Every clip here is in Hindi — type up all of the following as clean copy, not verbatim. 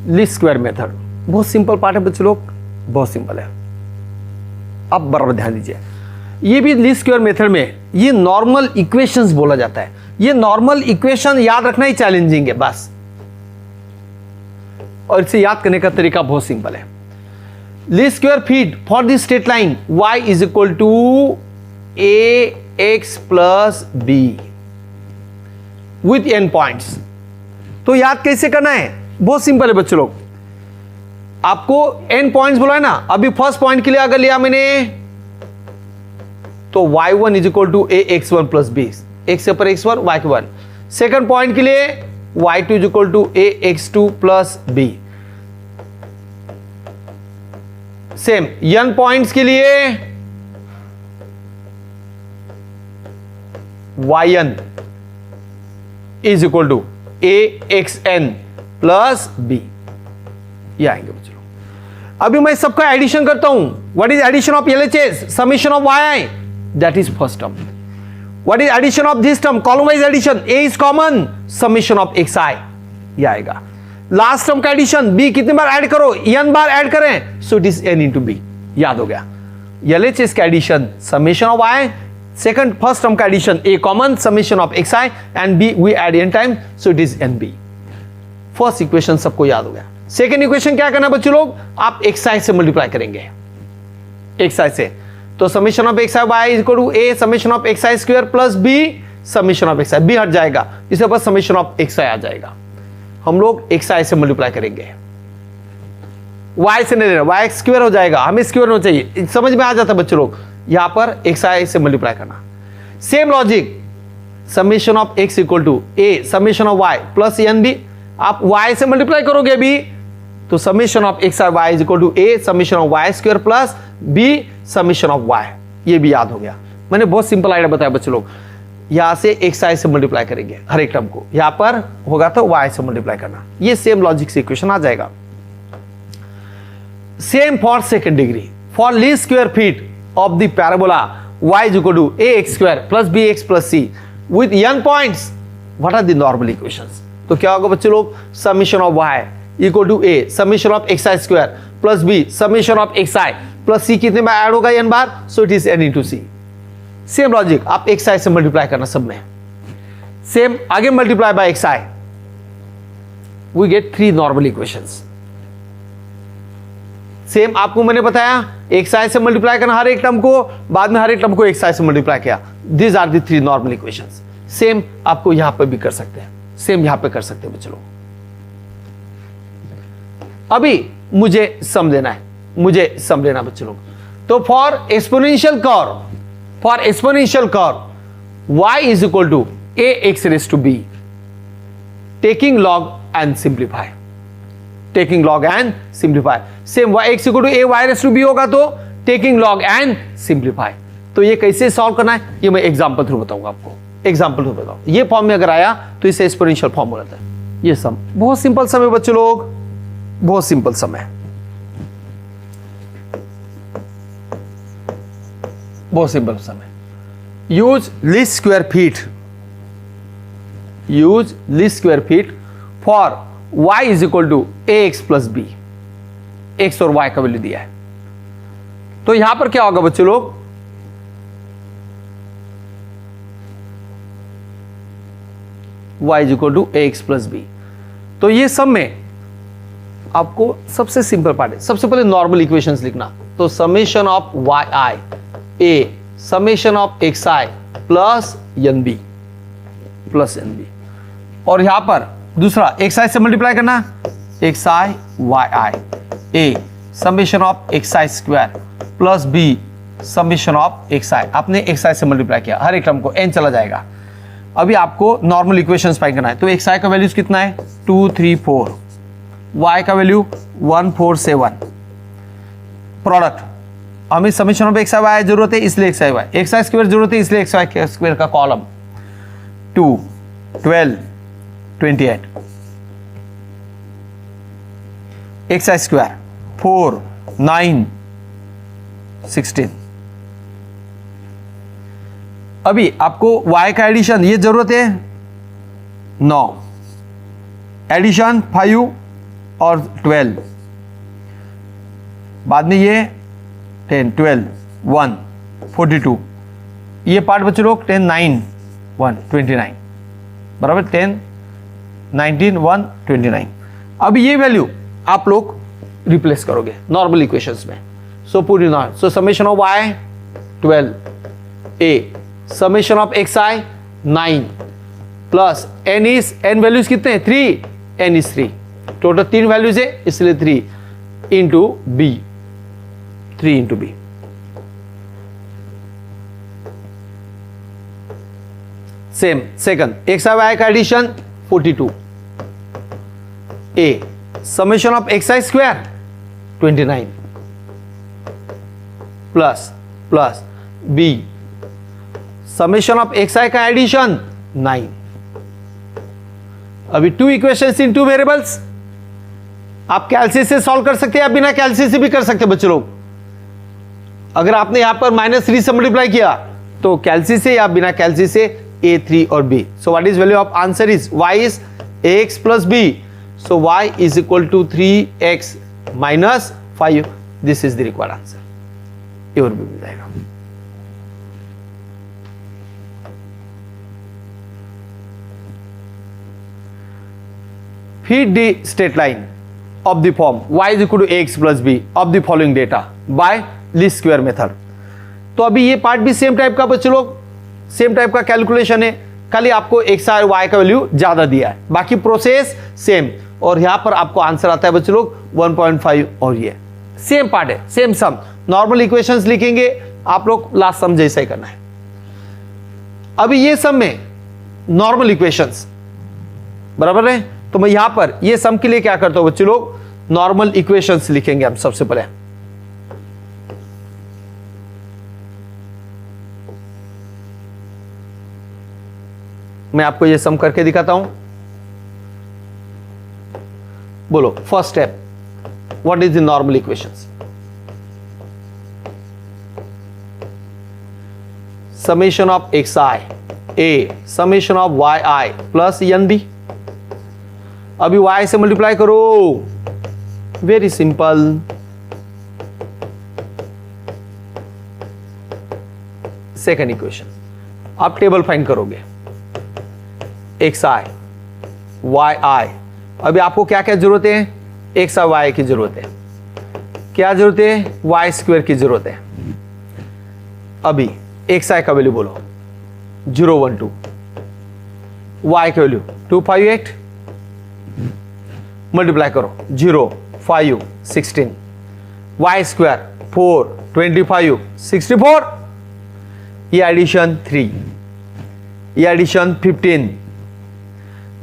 लीस्ट स्क्वायर मेथड, बहुत सिंपल पार्ट है बच्चे लोग, बहुत सिंपल है। अब बराबर ध्यान दीजिए, ये भी लीस्ट स्क्वायर मेथड में ये नॉर्मल इक्वेशंस बोला जाता है। ये नॉर्मल इक्वेशन याद रखना ही चैलेंजिंग है बस, और इसे याद करने का तरीका बहुत सिंपल है। Least square fit for the straight line y is equal to ax plus b with n points. तो याद कैसे करना है, बहुत सिंपल है बच्चों लोग। आपको n पॉइंट्स बोला है ना, अभी फर्स्ट पॉइंट के लिए अगर लिया मैंने तो y1 is equal to ax1 plus b, x से ऊपर x1 y के 1। सेकंड पॉइंट के लिए y2 is equal to ax2 plus b। Same n points के लिए yn is equal to axn plus b। ये आएंगे बच्चों। अभी मैं सबका एडिशन करता हूं। What is addition of LHS? Summation of yi, that is first term. What is addition of this term? Column wise addition, a is common, summation of xi, ये आएगा। लास्ट टर्म का एडिशन, b कितनी बार ऐड करो, n बार ऐड करें, so it is n into b। याद हो गया। LHS का addition summation of y, second first term का addition a common, summation of xi and b we add n time, so it is nb। First equation सबको याद हो गया। सेकंड इक्वेशन क्या करना बच्चों लोग, आप xi से मल्टीप्लाई करेंगे, xi से। तो summation of xi y is equal to a summation of xi square plus b summation of xi, b हट जाएगा, इसके बाद समेशन ऑफ xi आ जाएगा। हम लोग xi से मल्टीप्लाई करेंगे, y से नहीं लेना, y स्क्वायर हो जाएगा, हमें स्क्वायर होना चाहिए, समझ में आ जाता है बच्चों लोग। यहां पर xi से मल्टीप्लाई करना। Same logic, summation of x equal to a summation of y plus nb। आप y से मल्टीप्लाई करोगे अभी तो summation of xi y is equal to a summation of y square plus b summation of y। ये भी याद हो गया। मैंने बहुत सिंपल आइडिया बताया बच्चों लोग। यहां से xi से मल्टीप्लाई करेंगे हर एक टर्म को, यहां पर होगा तो y से मल्टीप्लाई करना। ये सेम लॉजिक से इक्वेशन आ जाएगा। Same for second degree, for least square feet of the parabola y is equal to ax square plus bx plus c with n points. What are the normal equations? तो क्या होगा बच्चे लोग, summation of y equal to a summation of xi square plus b summation of xi plus c कितने बार ऐड होगा, n बार, so it is n into c। Same logic, आप xi से मल्टीप्लाई करना सब में। सेम आगे multiply by xi, we get 3 normal equations. Same आपको मैंने बताया xi से मल्टीप्लाई करना हर एक टर्म को, बाद में हर एक टर्म को xi से मल्टीप्लाई किया। This are the 3 normal equations. Same आपको यहां पर भी कर सकते हैं, सेम यहां पे कर सकते हैं बच्चों। अभी मुझे सम लेना है, मुझे सम लेना बच्चों लोग। तो for exponential curve y is equal to ax raise to b taking log and simplify, taking log and simplify. Same x equal to a y raise to b होगा तो टेकिंग लॉग एंड सिंप्लीफाई। तो ये कैसे सॉल्व करना है, ये मैं एग्जांपल थ्रू बताऊंगा आपको, एग्जांपल थ्रू बताऊं। ये फॉर्म में अगर आया तो इसे एक्सपोनेंशियल फॉर्म बोलता है। ये सम बहुत सिंपल सम है बच्चों लोग, बहुत सिंपल सम है, बहुत सिंपल सम है। Use least square fit for y is equal to ax plus b। x और y का वैल्यू दिया है, तो यहां पर क्या होगा बच्चों लोग, y is equal to ax plus b। तो ये सब में आपको सबसे सिंपल पार्ट है, सबसे पहले नॉर्मल इक्वेशंस लिखना। तो summation of yi a summation of xi plus nb plus nb, और यहां पर दूसरा xi से मल्टीप्लाई करना, xi yi a summation of xi square plus b summation of xi। आपने xi से मल्टीप्लाई किया, हर एक टर्म को n चला जाएगा। अभी आपको नॉर्मल इक्वेशंस फाइंड करना है। तो xi का वैल्यूज कितना है, 2 3 4, y का वैल्यू 1 4 7। प्रोडक्ट, हमें समेशन ऑफ xi y जरूरत है इसलिए xi y, xi स्क्वायर जरूरत है इसलिए xi स्क्वायर का कॉलम 2 12 28, xi स्क्वायर 4 9 16। अभी आपको y का एडिशन ये जरूरत है 9, एडिशन 5 और 12, बाद में ये 10, 12, 1, 42, ये पार्ट बच्चे लोग 10, 9, 1, 29, बराबर 10, 19, 1, 29। अब ये वैल्यू आप लोग रिप्लेस करोगे नॉर्मल इक्वेशंस में। So put in on, so summation of y 12, a summation of xi 9 plus n values कितने हैं 3, n इज 3, टोटल 3 वैल्यूज है इसलिए 3 into b, 3 into b। Same second xi y का addition 42, a summation of xi square 29 plus plus b summation of xi का एडिशन 9। अभी 2 इक्वेशंस इन 2 वेरिएबल्स, आप कैलसी से सॉल्व कर सकते हैं, आप बिना कैलसी से भी कर सकते हैं बच्चे लोग। अगर आपने यहां पर -3 से मल्टीप्लाई किया तो कैलसी से या बिना कैलसी से a3 और b। So what is value of answer is y is ax plus b, so y is equal to 3x minus 5। This is the required answer, A और बी मिल जाएगा। Feed the straight line of the form y is equal to ax plus b of the following data by least square method। तो अभी ये पार्ट भी सेम टाइप का बच्चे लोग, सेम टाइप का कैलकुलेशन है, खाली आपको x और y का वैल्यू ज्यादा दिया है, बाकी प्रोसेस सेम। और यहां पर आपको आंसर आता है बच्चे लोग 1.5 और ये सेम पार्ट है, सेम सम। नॉर्मल इक्वेशंस लिखेंगे आप लोग, लास्ट सम जैसा ही करना है। अभी ये सम में नॉर्मल इक्वेशंस बराबर है, तो मैं यहां पर ये सम के लिए क्या करता हूं बच्चे लोग, नॉर्मल इक्वेशंस लिखेंगे हम सबसे पहले। मैं आपको ये सम करके दिखाता हूं। बोलो first step, what is the normal equations? Summation of xi a summation of yi plus nb। अभी y से मल्टीप्लाई करो, वेरी सिंपल। सेकंड इक्वेशन आप टेबल फाइंड करोगे, xi yi। अभी आपको क्या क्या जरूरत है, x और y की जरूरत है, क्या जरूरत है, y स्क्वायर की जरूरत है। अभी xi का वैल्यू बोलो 012, y का वैल्यू 258, मल्टीप्लाई करो 0 5 16, y स्क्वायर 4 25 64, ये एडिशन 3, ये एडिशन 15,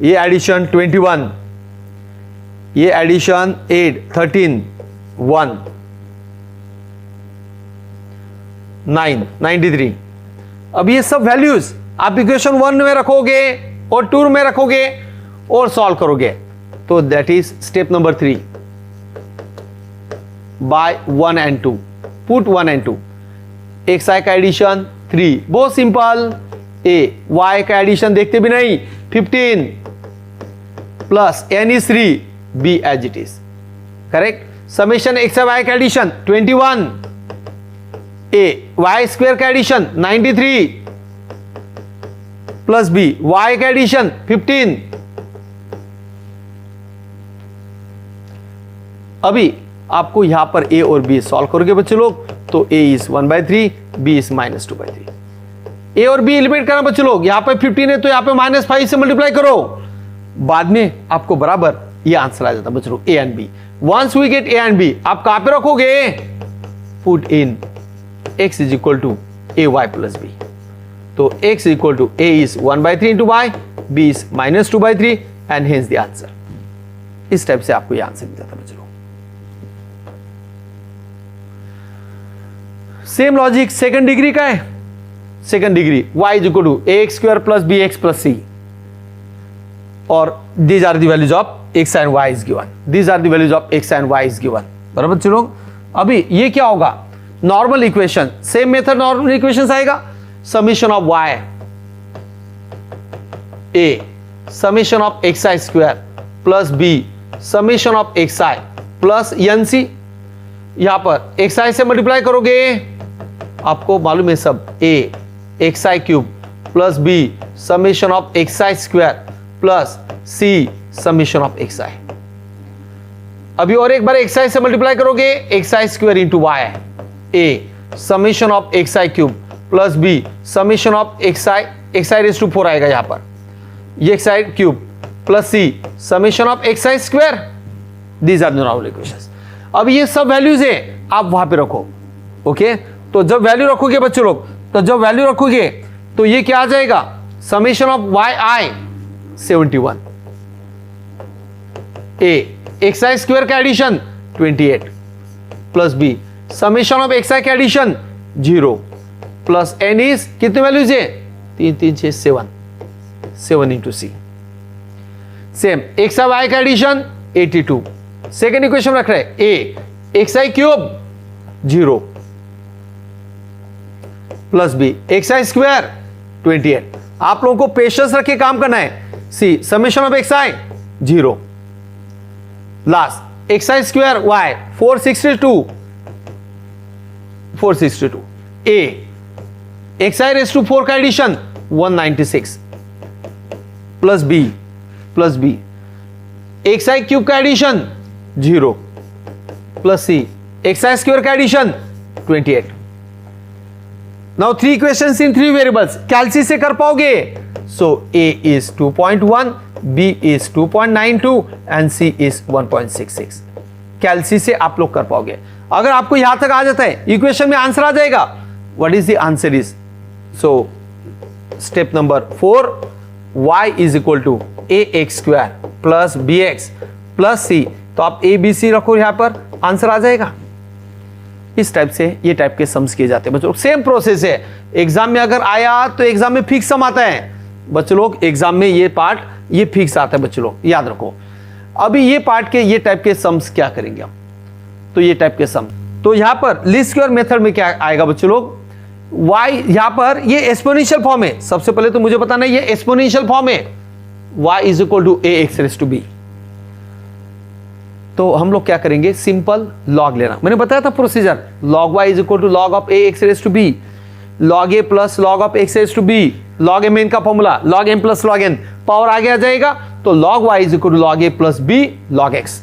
ये एडिशन 21, ये एडिशन 8 13 1 9 93। अब ये सब वैल्यूज आप इक्वेशन 1 में रखोगे और 2 में रखोगे और सॉल्व करोगे, तो that is step number 3 by 1 and 2। Put 1 and 2, xi का एडिशन 3, बहुत सिंपल। a y का एडिशन देखते भी नहीं 15 plus n is 3, b as it is, correct. Summation xi y का एडिशन 21, a y स्क्वायर का एडिशन 93 प्लस b y का एडिशन 15। अभी आपको यहां पर a और b सॉल्व करोगे बच्चे लोग, तो a is 1/3, b is -2/3। a और b एलिमिनेट करना बच्चे लोग, यहां पर 15 है तो यहां पे -5 से मल्टीप्लाई करो, बाद में आपको बराबर ये आंसर आ जाता है बच्चे लोग, a and b। Once we get a and b, आप कहां पे रखोगे, put in x is equal to ay plus b। तो x equal to a is 1/3 into y, b is -2/3 and hence the answer. इस टाइप से आपको ये आंसर मिल जाता है बच्चे लोग। सेम लॉजिक सेकंड डिग्री का है, second degree y is equal to ax square plus bx plus c, और these are the values of x and y is given, these are the values of x and y is given, बराबर बच्चे लोग। अभी ये क्या होगा, normal equation, same method normal equation आएगा। Summation of y a summation of xi square plus b summation of x i plus n c, यहां पर एक्स आई से मल्टीप्लाई करोगे, आपको मालूम है सब, a x i cube plus b summation of x i square plus c summation of x i. अभी और एक बार एक्स आई से मल्टीप्लाई करोगे, x i square into y, a summation of x i cube plus b summation of x i raise to 4 आएगा यहां पर, ये x i cube plus c summation of x i square. These are normal equations. अब ये सब वैल्यूज है, आप वहां पे रखो। ओके, तो जब वैल्यू रखोगे बच्चों लोग, तो जब वैल्यू रखोगे तो ये क्या आ जाएगा, summation of y i 71, a x i square का addition 28 plus b summation of x i का एडिशन 0 प्लस एन इज कितने वैल्यूज है, 3 3 6 7, 7 into c. Same x i y का एडिशन 82, सेकेंड इक्वेशन रख रहे हैं, a x i cube 0 plus b x i square 28। आप लोगों को पेशेंस रख के काम करना है। C summation of x i 0, last x i square y 462, a x i raise to 4 का addition 196 plus b x i cube का addition 0 plus c x i square का addition 28। Now 3 equations in 3 variables, calci से कर पाओगे। So a is 2.1, b is 2.92 and c is 1.66। Calci से आप लोग कर पाओगे। अगर आपको यहां तक आ जाता है, इक्वेशन में आंसर आ जाएगा। What is the answer is, so step number 4, y is equal to a x square plus b x plus c, तो आप ए बी सी रखो, यहां पर आंसर आ जाएगा। इस टाइप से ये टाइप के सम्स किए जाते हैं बच्चों। सेम प्रोसेस है, एग्जाम में अगर आया तो एग्जाम में फिक्स सम आता है बच्चों लोग, एग्जाम में ये पार्ट ये फिक्स आता है बच्चों लोग, याद रखो। अभी ये पार्ट के ये टाइप के सम्स क्या करेंगे हम, तो ये टाइप के सम, तो यहां पर लीस्ट स्क्वायर मेथड में क्या आएगा बच्चों लोग, y यहां पर ये एक्सपोनेंशियल फॉर्म है। सबसे पहले तो मुझे बताना है ये एक्सपोनेंशियल फॉर्म है, y is equal to a x raise to b. तो हम लोग क्या करेंगे, सिंपल लॉग लेना, मैंने बताया था procedure, log y is equal to log of a x raise to b, log a plus log of x raise to b, log m n का formula log m plus log n, power आगे आ जाएगा, तो log y is equal to log a plus b log x.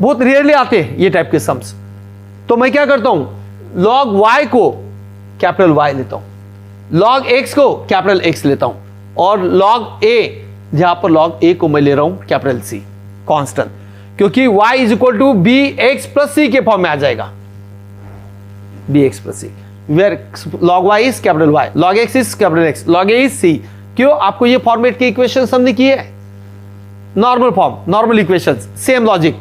बहुत रेयरली आते हैं ये टाइप के सम्स, तो मैं क्या करता हूं, लॉग y को कैपिटल Y लेता हूं, लॉग x को कैपिटल X लेता हूं, और लॉग a, जहां पर लॉग a को मैं ले रहा हूं कैपिटल C कांस्टेंट, क्योंकि y is equal to b x plus c के फॉर्म में आ जाएगा, b x plus c, where log y is capital Y, log x is capital X, log a is C। क्यों, आपको ये फॉर्मेट के इक्वेशन हमने किए है, normal form, normal equation, same logic.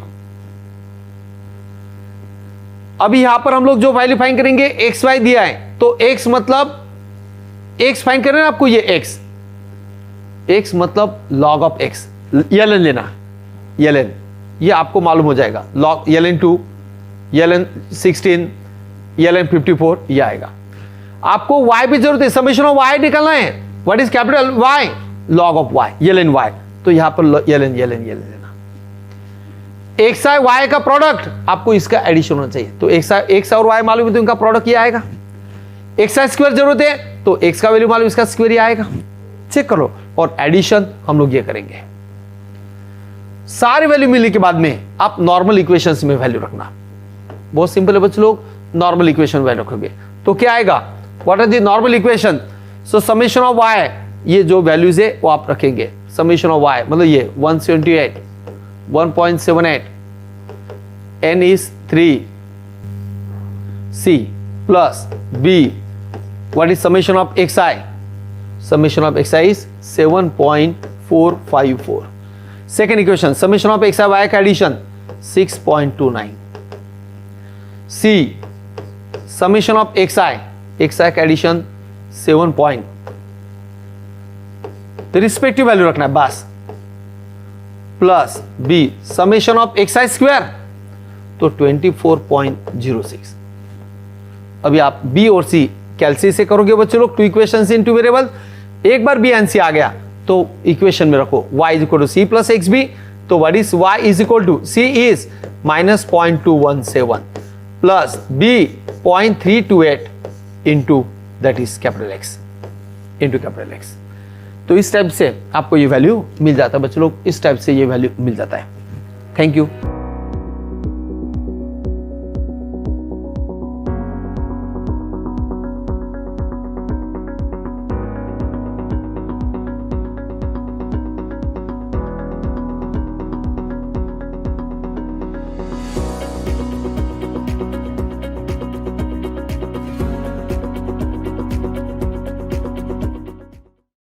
अभी यहां पर हम लोग जो वैल्यू फाइंड करेंगे, एक्स वाई दिया है, तो x मतलब x फाइंड करना है आपको, ये x मतलब log ऑफ x, ln लेना, ln, ये आपको मालूम हो जाएगा, log ln 2, ln 16, ln 54, ये आएगा। आपको y भी जरूरत है, समेशन ऑफ y निकालना है, what is capital Y, log of y, ln y, तो यहां पर ln लेना। एक्स आई वाई का प्रोडक्ट, आपको इसका एडिशन होना चाहिए, तो एक्स और वाई मालूम है तो इनका प्रोडक्ट ये आएगा। एक्स आई स्क्वायर जरूरत है, तो एक्स का वैल्यू मालूम, इसका स्क्वायर ये आएगा, चेक करो, और एडिशन हम लोग ये करेंगे। सारे वैल्यू मिलने के बाद में आप नॉर्मल इक्वेशंस में वैल्यू रखना, बहुत सिंपल है बच्चों लोग, नॉर्मल इक्वेशन वैल्यू रखोगे तो क्या आएगा, what are the normal equation, so summation of y, ये जो वैल्यूज है वो आप रखेंगे, समेशन ऑफ वाई मतलब ये 178, 1.78, n is 3, c plus b, what is summation of xi, summation of xi is 7.454, second equation summation of xi y का addition 6.29, c summation of xi का addition 7 point, तो रिस्पेक्टिव वैल्यू रखना है बस, plus b summation of x i square, तो 24.06। अभी आप बी और सी कैलसी से करोगे बच्चों लोग, 2 इक्वेशंस इन 2 वेरिएबल, एक बार बी एंड सी आ गया तो इक्वेशन में रखो y is equal to c plus x b, तो what is y is equal to c is -0.217 plus b 0.328 into that is capital x into capital x. तो इस टाइप से आपको ये वैल्यू मिल जाता है बच्चों लोग, इस टाइप से ये वैल्यू मिल जाता है। Thank you.